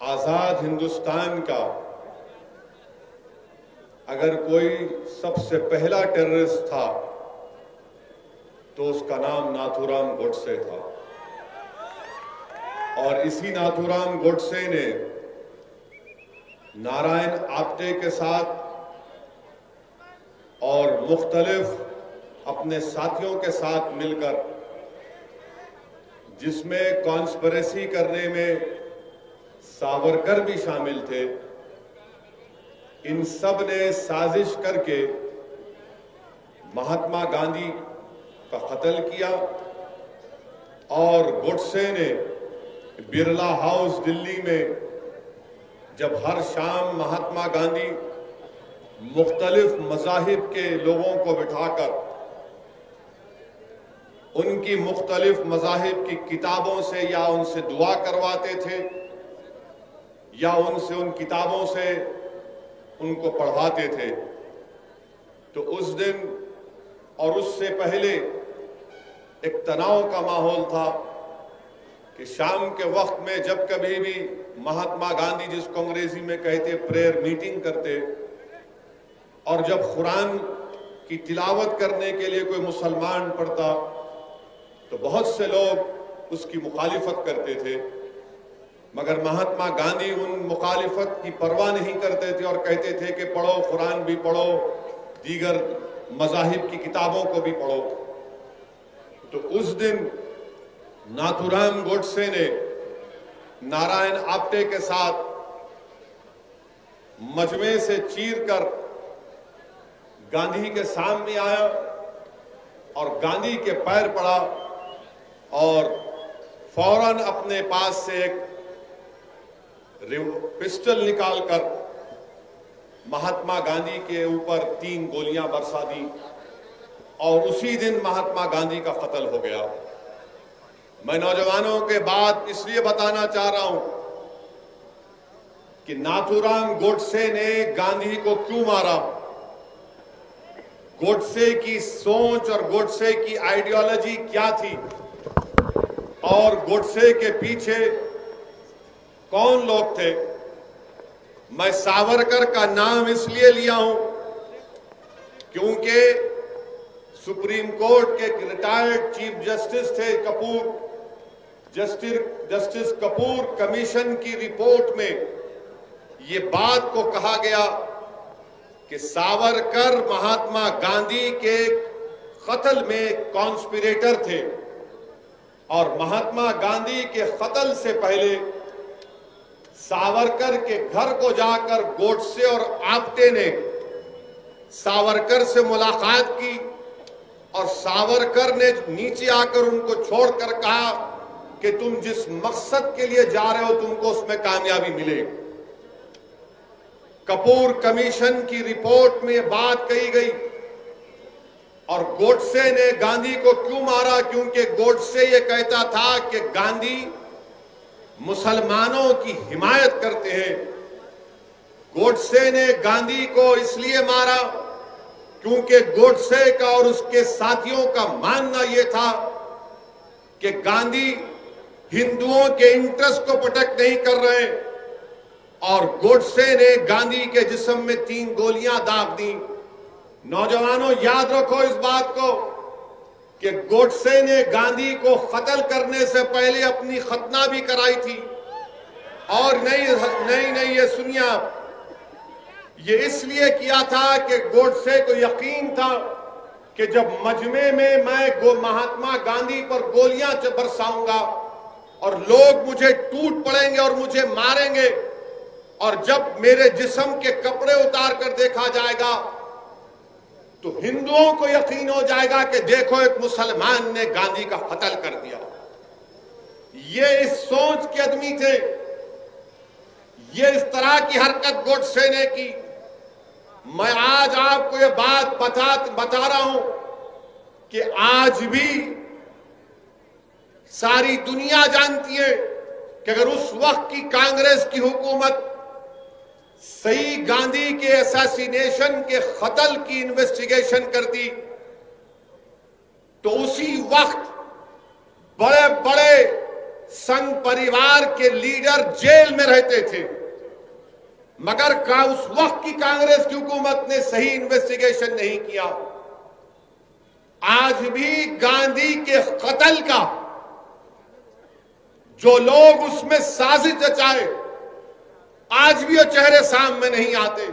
आजाद हिंदुस्तान का अगर कोई सबसे पहला टेररिस्ट था तो उसका नाम नाथूराम गोडसे था। और इसी नाथूराम गोडसे ने नारायण आप्टे के साथ और मुख्तलिफ अपने साथियों के साथ मिलकर, जिसमें कॉन्स्पिरेसी करने में सावरकर भी शामिल थे, इन सब ने साजिश करके महात्मा गांधी का कत्ल किया। और गोडसे ने बिरला हाउस दिल्ली में जब हर शाम महात्मा गांधी मुख्तलिफ मज़ाहिब के लोगों को बिठाकर उनकी मुख्तलिफ मज़ाहिब की किताबों से या उनसे दुआ करवाते थे या उनसे उन किताबों से उनको पढ़वाते थे, तो उस दिन और उससे पहले एक तनाव का माहौल था कि शाम के वक्त में जब कभी भी महात्मा गांधी, जिसको अंग्रेजी में कहते प्रेयर मीटिंग करते, और जब कुरान की तिलावत करने के लिए कोई मुसलमान पढ़ता तो बहुत से लोग उसकी मुखालिफत करते थे, मगर महात्मा गांधी उन मुखालिफत की परवाह नहीं करते थे और कहते थे कि पढ़ो, कुरान भी पढ़ो, दीगर मज़ाहिब की किताबों को भी पढ़ो। तो उस दिन नाथूराम गोडसे ने नारायण आप्टे के साथ मजमे से चीरकर गांधी के सामने आया और गांधी के पैर पड़ा और फौरन अपने पास से एक पिस्टल निकालकर महात्मा गांधी के ऊपर 3 गोलियां बरसा दी और उसी दिन महात्मा गांधी का कत्ल हो गया। मैं नौजवानों के बात इसलिए बताना चाह रहा हूं कि नाथूराम गोडसे ने गांधी को क्यों मारा, गोडसे की सोच और गोडसे की आइडियोलॉजी क्या थी और गोडसे के पीछे कौन लोग थे। मैं सावरकर का नाम इसलिए लिया हूं क्योंकि सुप्रीम कोर्ट के रिटायर्ड चीफ जस्टिस थे कपूर, जस्टिस कपूर कमीशन की रिपोर्ट में ये बात को कहा गया कि सावरकर महात्मा गांधी के कत्ल में कॉन्स्पिरेटर थे और महात्मा गांधी के कत्ल से पहले सावरकर के घर को जाकर गोडसे और आप्टे ने सावरकर से मुलाकात की और सावरकर ने नीचे आकर उनको छोड़कर कहा कि तुम जिस मकसद के लिए जा रहे हो तुमको उसमें कामयाबी मिलेगी। कपूर कमीशन की रिपोर्ट में यह बात कही गई। और गोडसे ने गांधी को क्यों मारा, क्योंकि गोडसे ये कहता था कि गांधी मुसलमानों की हिमायत करते हैं। गोडसे ने गांधी को इसलिए मारा क्योंकि गोडसे का और उसके साथियों का मानना यह था कि गांधी हिंदुओं के इंटरेस्ट को प्रोटेक्ट नहीं कर रहे और गोडसे ने गांधी के जिस्म में 3 गोलियां दाग दी। नौजवानों याद रखो इस बात को कि गोडसे ने गांधी को कत्ल करने से पहले अपनी खतना भी कराई थी। और नहीं ये सुनिए आप, ये इसलिए किया था कि गोडसे को यकीन था कि जब मजमे में मैं महात्मा गांधी पर गोलियां बरसाऊंगा और लोग मुझे टूट पड़ेंगे और मुझे मारेंगे, और जब मेरे जिस्म के कपड़े उतार कर देखा जाएगा तो हिंदुओं को यकीन हो जाएगा कि देखो एक मुसलमान ने गांधी का कत्ल कर दिया। ये इस सोच के आदमी थे, ये इस तरह की हरकत गोडसे ने की। मैं आज आपको ये बात बता रहा हूं कि आज भी सारी दुनिया जानती है कि अगर उस वक्त की कांग्रेस की हुकूमत सही गांधी के असैसिनेशन के कत्ल की इन्वेस्टिगेशन करती तो उसी वक्त बड़े बड़े संघ परिवार के लीडर जेल में रहते थे, मगर उस वक्त की कांग्रेस की हुकूमत ने सही इन्वेस्टिगेशन नहीं किया। आज भी गांधी के कत्ल का जो लोग उसमें साजिश रचाए, आज भी वो चेहरे सामने नहीं आते।